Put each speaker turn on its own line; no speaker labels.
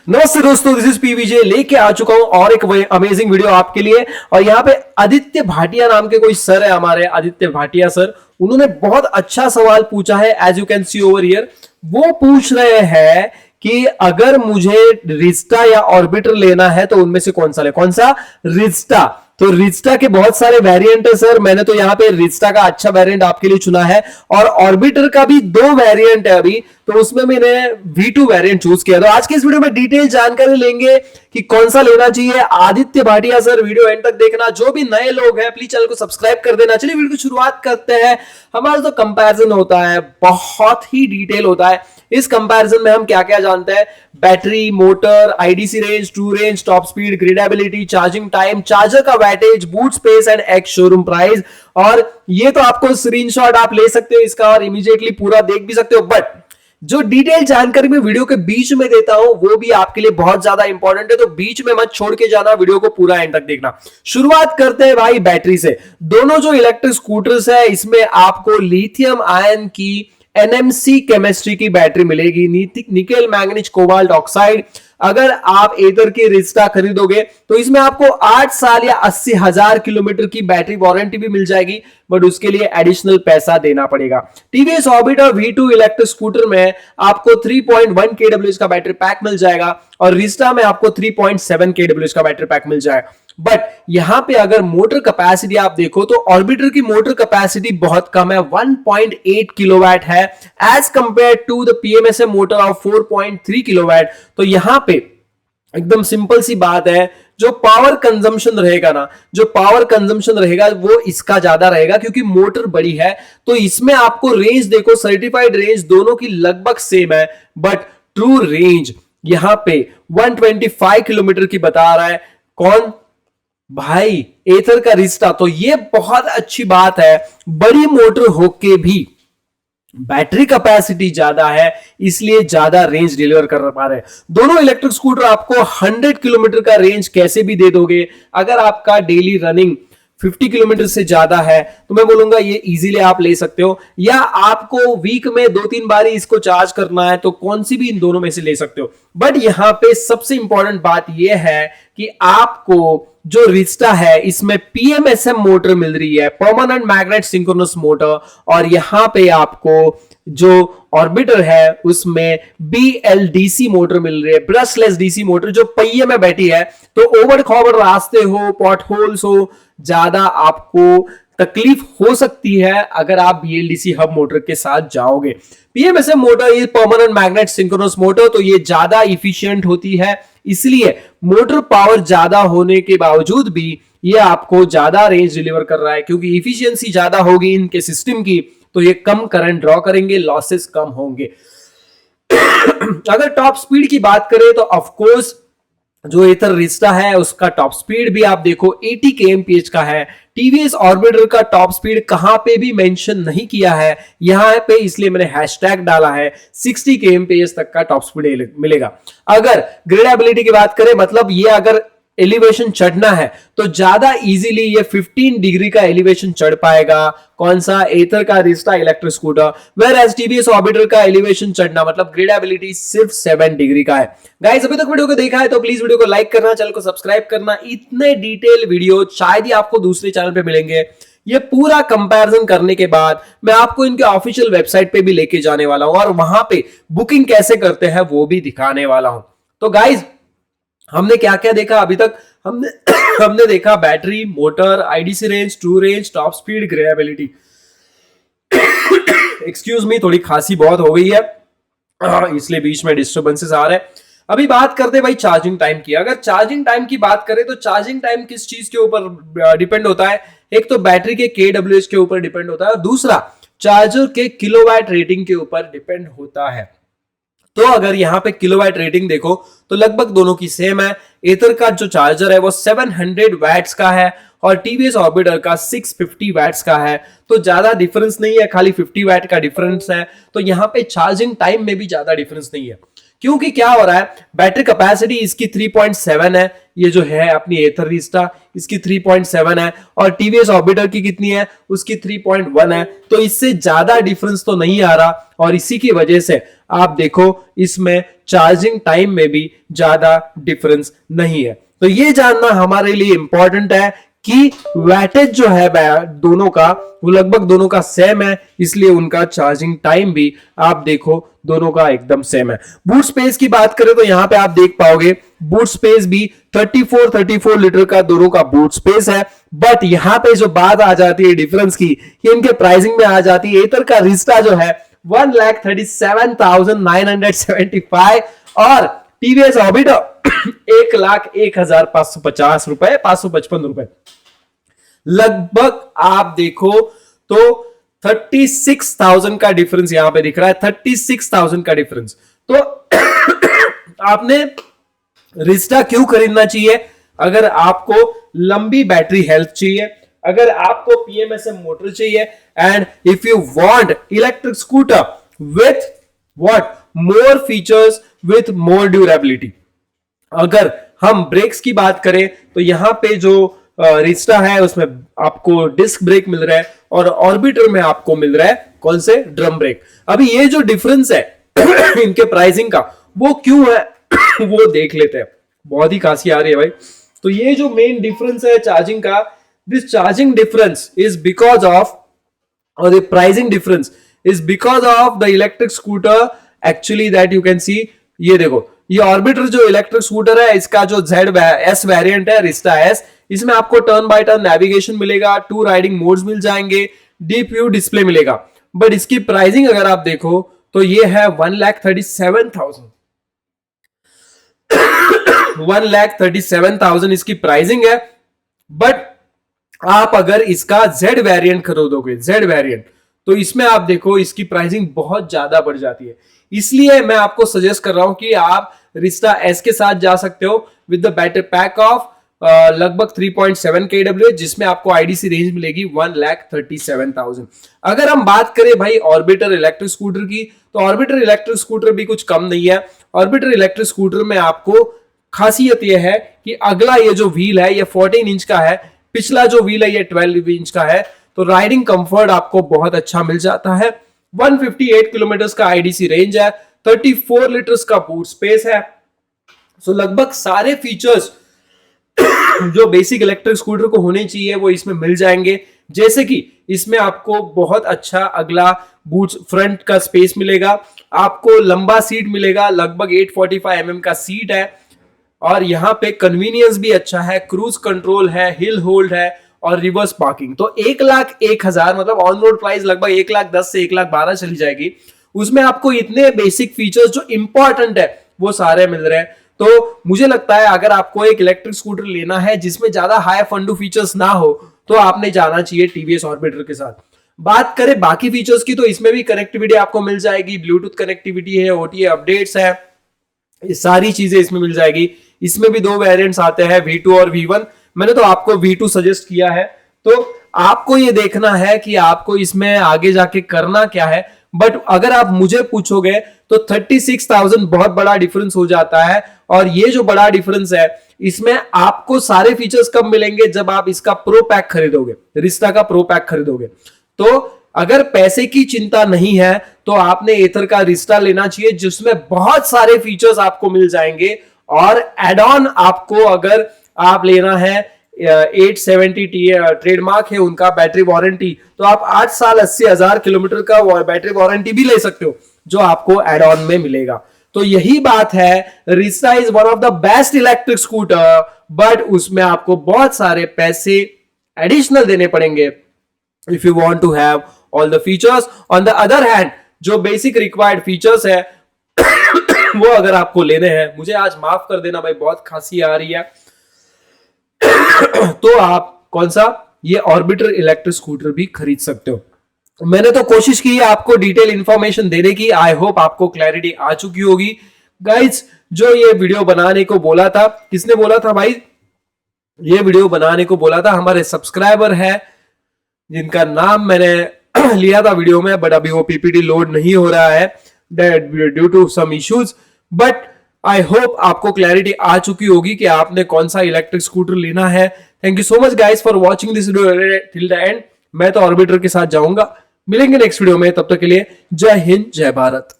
नमस्ते दोस्तों, this is PVJ लेके आ चुका हूं और एक अमेजिंग वीडियो आपके लिए। और यहाँ पे आदित्य भाटिया नाम के कोई सर है, हमारे आदित्य भाटिया सर। उन्होंने बहुत अच्छा सवाल पूछा है। As you can see over here, वो पूछ रहे हैं कि अगर मुझे रिस्टा या ऑर्बिटर लेना है तो उनमें से कौन सा ले। कौन सा? रिस्टा। तो रिस्टा के बहुत सारे वेरिएंट है सर, मैंने तो यहाँ पे रिस्टा का अच्छा वेरिएंट आपके लिए चुना है। और ऑर्बिटर का भी 2 वेरिएंट है अभी, तो उसमें मैंने V2 वेरिएंट चूज किया। तो आज के इस वीडियो में डिटेल जानकारी लेंगे कि कौन सा लेना चाहिए। Aditya Bhatia sir, video and तक देखना। जो भी नए लोग हैं प्लीज चैनल को सब्सक्राइब कर देना। चलिए वीडियो की शुरुआत करते हैं। हमारा जो कंपैरिजन होता है बहुत ही डिटेल होता है। इस कंपैरिजन में हम क्या क्या जानते हैं? Battery, motor, IDC range, true range, top speed, gradeability, charging time, charger का wattage, boot space and ex showroom price. और ये तो आपको स्क्रीनशॉट आप ले सकते हो इसका और इमीडिएटली पूरा देख भी सकते हो। बट जो डिटेल जानकारी मैं वीडियो के बीच में देता हूं वो भी आपके लिए बहुत ज्यादा इंपॉर्टेंट है, तो बीच में मत छोड़ के जाना, वीडियो को पूरा एंड तक देखना। शुरुआत करते हैं भाई बैटरी से। दोनों जो इलेक्ट्रिक स्कूटर्स है इसमें आपको लिथियम आयन की एनएमसी केमिस्ट्री की बैटरी मिलेगी, निकेल मैंगनीज कोबाल्ट ऑक्साइड। अगर आप एथर की रिस्टा खरीदोगे तो इसमें आपको 8 साल या 80,000 किलोमीटर की बैटरी वारंटी भी मिल जाएगी, बट उसके लिए एडिशनल पैसा देना पड़ेगा। TVS orbiter V2 electric scooter में आपको 3.1 kWh का बैटरी पैक मिल जाएगा और रिस्टा में आपको 3.7 kWh का बैटरी पैक मिल जाएगा। बट यहां पे अगर मोटर कैपेसिटी आप देखो तो ऑर्बिटर की मोटर कैपेसिटी बहुत कम है, 1.8 किलोवाट है as compare to the PMSM motor of 4.3 kilowatt. तो यहां पे एकदम सिंपल सी बात है, जो पावर कंजम्पशन रहेगा ना, जो पावर कंजम्पशन रहेगा वो इसका ज्यादा रहेगा क्योंकि मोटर बड़ी है। तो इसमें आपको रेंज देखो, सर्टिफाइड रेंज दोनों की लगभग सेम है, बट ट्रू रेंज यहां पे 125 किलोमीटर की बता रहा है। कौन भाई? एथर का रिस्टा। तो ये बहुत अच्छी बात है, बड़ी मोटर होके भी बैटरी कैपेसिटी ज्यादा है इसलिए ज्यादा रेंज डिलीवर कर पा रहे हैं। दोनों इलेक्ट्रिक स्कूटर आपको 100 किलोमीटर का रेंज कैसे भी दे दोगे। अगर आपका डेली रनिंग 50 किलोमीटर से ज्यादा है तो मैं बोलूंगा ये इजीली आप ले सकते हो, या आपको वीक में 2-3 बार इसको चार्ज करना है तो कौन सी भी इन दोनों में से ले सकते हो। बट यहां पे सबसे इंपॉर्टेंट बात यह है कि आपको जो रिस्टा है इसमें पीएमएसएम मोटर मिल रही है, परमानेंट मैग्नेट सिंक्रोनस मोटर। और यहां पे आपको जो ऑर्बिटर है उसमें बीएलडीसी मोटर मिल रही है, ब्रशलेस डीसी मोटर, जो पहिए में बैठी है। तो ओवर खॉबर रास्ते हो, पॉट होल्स हो, ज्यादा आपको तकलीफ हो सकती है अगर आप बीएलडीसी हब मोटर के साथ जाओगे। पीएमएसएम मोटर ये परमानेंट मैग्नेट सिंक्रोनस मोटर, तो ये ज्यादा इफिशियंट होती है, इसलिए मोटर पावर ज्यादा होने के बावजूद भी ये आपको ज्यादा रेंज डिलीवर कर रहा है क्योंकि इफिशियंसी ज्यादा होगी इनके सिस्टम की, तो ये कम करंट ड्रॉ करेंगे, लॉसेस कम होंगे। अगर टॉप स्पीड की बात करें तो ऑफ कोर्स जो एथर रिस्टा है उसका टॉप स्पीड भी आप देखो 80 kmph का है। टीवीएस ऑर्बिटर का टॉप स्पीड कहां पे भी मेंशन नहीं किया है यहां पे, इसलिए मैंने हैशटैग डाला है। 60 kmph तक का टॉप स्पीड मिलेगा। अगर ग्रेडेबिलिटी की बात करें, मतलब ये अगर एलिवेशन चढ़ना है तो ज्यादा इजीली ये 15 डिग्री का एलिवेशन चढ़ पाएगा। कौन सा? एथर का Rizta electric scooter. Whereas TVS Orbiter का एलिवेशन चढ़ना मतलब ग्रेडेबिलिटी सिर्फ 7 डिग्री का है। गाइस, अभी तक वीडियो को देखा है तो प्लीज वीडियो को लाइक करना, चैनल को सब्सक्राइब करना। इतने डिटेल वीडियो शायद ही आपको दूसरे चैनल पे मिलेंगे। ये पूरा कंपैरिजन करने के बाद मैं आपको इनके ऑफिशियल वेबसाइट पे भी लेके जाने वाला हूं और वहां पे बुकिंग कैसे करते हैं वो भी दिखाने वाला हूं। तो गाइस, हमने क्या क्या देखा अभी तक? हमने देखा battery, motor, IDC range, true range, top speed, gradability. Excuse me, थोड़ी खांसी बहुत हो गई है इसलिए बीच में डिस्टर्बेंसेस आ रहे हैं। अभी बात करते हैं भाई चार्जिंग टाइम की। अगर चार्जिंग टाइम की बात करें तो चार्जिंग टाइम किस चीज के ऊपर डिपेंड होता है? एक तो बैटरी के kWh के ऊपर डिपेंड होता है और दूसरा चार्जर के किलोवाट रेटिंग के ऊपर डिपेंड होता है। तो अगर यहां पे किलोवाट रेटिंग देखो तो लगभग दोनों की सेम है। एथर का जो चार्जर है वो 700 वैट्स का है और टीवीएस ऑर्बिटर का 650 वैट्स का है। तो ज्यादा डिफरेंस नहीं है, खाली 50 वैट का डिफरेंस है। तो यहां पे चार्जिंग टाइम में भी ज्यादा डिफरेंस नहीं है क्योंकि क्या हो रहा है, बैटरी कैपेसिटी इसकी 3.7 है, ये जो है अपनी एथर रिस्टा, इसकी 3.7 है और टीवीएस ऑर्बिटर की कितनी है, उसकी 3.1 है। तो इससे ज्यादा डिफरेंस तो नहीं आ रहा और इसी की वजह से आप देखो इसमें चार्जिंग टाइम में भी ज्यादा डिफरेंस नहीं है। तो ये जानना हमारे लिए इंपॉर्टेंट है कि वैटेज जो है दोनों का वो लगभग दोनों का सेम है, इसलिए उनका चार्जिंग टाइम भी आप देखो दोनों का एकदम सेम है। बूट स्पेस की बात करें तो यहां पे आप देख पाओगे बूट स्पेस भी 34 लीटर का दोनों का बूट स्पेस है। बट यहां पे जो बात आ जाती है डिफरेंस की, ये इनके प्राइसिंग में आ जाती है। एथर का रिस्टा जो है 1,37,975 और टीवीएस ऑर्बिटर 1,01,550 रुपए, 555 रुपए। लगभग आप देखो तो 36,000 का डिफरेंस यहां पे दिख रहा है, 36,000 का डिफरेंस। तो आपने रिस्टा क्यों खरीदना चाहिए? अगर आपको लंबी बैटरी हेल्थ चाहिए, अगर आपको पीएमएसएम मोटर चाहिए, and if you want electric scooter with what more features with more durability. अगर हम ब्रेक्स की बात करें तो यहां पे जो रिस्टा है उसमें आपको डिस्क ब्रेक मिल रहा है और ऑर्बिटर में आपको मिल रहा है कौन से, ड्रम ब्रेक। अभी ये जो डिफरेंस है इनके प्राइसिंग का वो क्यों है वो देख लेते हैं। बहुत ही खांसी आ रही है भाई। तो ये जो मेन डिफरेंस है चार्जिंग का, this charging difference is because of, और the pricing difference is because of the electric scooter actually that you can see. ये देखो ये ऑर्बिटर जो इलेक्ट्रिक स्कूटर है इसका जो ZS वेरिएंट है रिस्टा S, इसमें आपको टर्न बाय टर्न नेविगेशन मिलेगा, 2 राइडिंग मोड्स मिल जाएंगे, डीप व्यू डिस्प्ले मिलेगा। बट इसकी प्राइसिंग अगर आप देखो तो ये है 1,37,000 1,37,000 इसकी प्राइसिंग है। बट आप अगर इसका Z वेरिएंट खरीदोगे, Z वेरिएंट, तो इसमें आप देखो इसकी प्राइसिंग बहुत ज्यादा बढ़ जाती है। इसलिए मैं आपको सजेस्ट कर रहा हूं कि आप रिस्टा S के साथ जा सकते हो with the battery pack of लगभग 3.7 kWh, जिसमें आपको आईडीसी रेंज मिलेगी 1,37,000। अगर हम बात करें भाई ऑर्बिटर इलेक्ट्रिक स्कूटर की, तो ऑर्बिटर इलेक्ट्रिक स्कूटर भी कुछ कम नहीं है। ऑर्बिटर इलेक्ट्रिक स्कूटर में आपको खासियत यह है कि अगला ये जो व्हील है ये 14 इंच का है, पिछला जो व्हील है ये 12 इंच का है। तो राइडिंग कंफर्ट आपको बहुत अच्छा मिल जाता है। 158 किलोमीटर का आईडीसी रेंज है, 34 लीटर्स का बूट स्पेस है। सो लगभग सारे फीचर्स जो बेसिक इलेक्ट्रिक स्कूटर को होने चाहिए वो इसमें मिल जाएंगे। जैसे कि इसमें आपको बहुत अच्छा अगला बूट फ्रंट का स्पेस मिलेगा, आपको लंबा सीट मिलेगा, लगभग 845 mm का सीट है और यहां पे कन्वीनियंस भी अच्छा है, क्रूज कंट्रोल है, हिल होल्ड है और रिवर्स पार्किंग। तो 1,01,000 मतलब ऑन रोड प्राइस लगभग 1,10,000 से 1,12,000 चली जाएगी। उसमें आपको इतने बेसिक फीचर्स जो इंपॉर्टेंट है वो सारे मिल रहे हैं। तो मुझे लगता है अगर आपको एक इलेक्ट्रिक स्कूटर लेना है जिसमें ज्यादा हाई फंडू फीचर्स ना हो तो आपने जाना चाहिए टीवीएस ऑर्बिटर के साथ। बात करें बाकी फीचर्स की तो इसमें भी कनेक्टिविटी आपको मिल जाएगी, ब्लूटूथ कनेक्टिविटी है, ओटीए अपडेट्स है, ये सारी चीजें इसमें मिल जाएगी। इसमें भी 2 वेरिएंट्स आते हैं, V2 और V1। मैंने तो आपको V2 सजेस्ट किया है, तो आपको ये देखना है कि आपको इसमें आगे जाके करना क्या है। बट अगर आप मुझे पूछोगे तो 36,000 बहुत बड़ा डिफरेंस हो जाता है और ये जो बड़ा डिफरेंस है इसमें आपको सारे फीचर्स कब मिलेंगे, जब आप इसका प्रो पैक खरीदोगे, रिस्टा का प्रो पैक खरीदोगे। तो अगर पैसे की चिंता नहीं है तो आपने एथर का रिस्टा लेना चाहिए जिसमें बहुत सारे फीचर्स आपको मिल जाएंगे। और एड ऑन आपको अगर आप लेना है 870 ट्रेडमार्क है उनका बैटरी वारंटी, तो आप 8 साल 80,000 किलोमीटर का बैटरी वारंटी भी ले सकते हो जो आपको एड ऑन में मिलेगा। तो यही बात है, Rizta is one of the best electric scooter, but उसमें आपको बहुत सारे पैसे एडिशनल देने पड़ेंगे if you want to have all the features. On the other hand जो बेसिक रिक्वायर्ड फीचर्स है वो अगर आपको लेने हैं, मुझे आज माफ कर देना भाई बहुत खांसी आ रही है तो आप कौन सा, ये ऑर्बिटर इलेक्ट्रिक स्कूटर भी खरीद सकते हो। मैंने तो कोशिश की है आपको डिटेल इंफॉर्मेशन देने की, आई होप आपको क्लैरिटी आ चुकी होगी। गाइज जो ये वीडियो बनाने को बोला था, किसने बोला था भाई, ये वीडियो बनाने को बोला था हमारे सब्सक्राइबर है जिनका नाम मैंने लिया था वीडियो में, बट अभी वो पीपीटी लोड नहीं हो रहा है due to some issues. But I hope आपको क्लैरिटी आ चुकी होगी कि आपने कौन सा इलेक्ट्रिक स्कूटर लेना है। Thank you so much guys for watching this video till the end. मैं तो ऑर्बिटर के साथ जाऊंगा। मिलेंगे नेक्स्ट वीडियो में, तब तक के लिए जय हिंद जय भारत।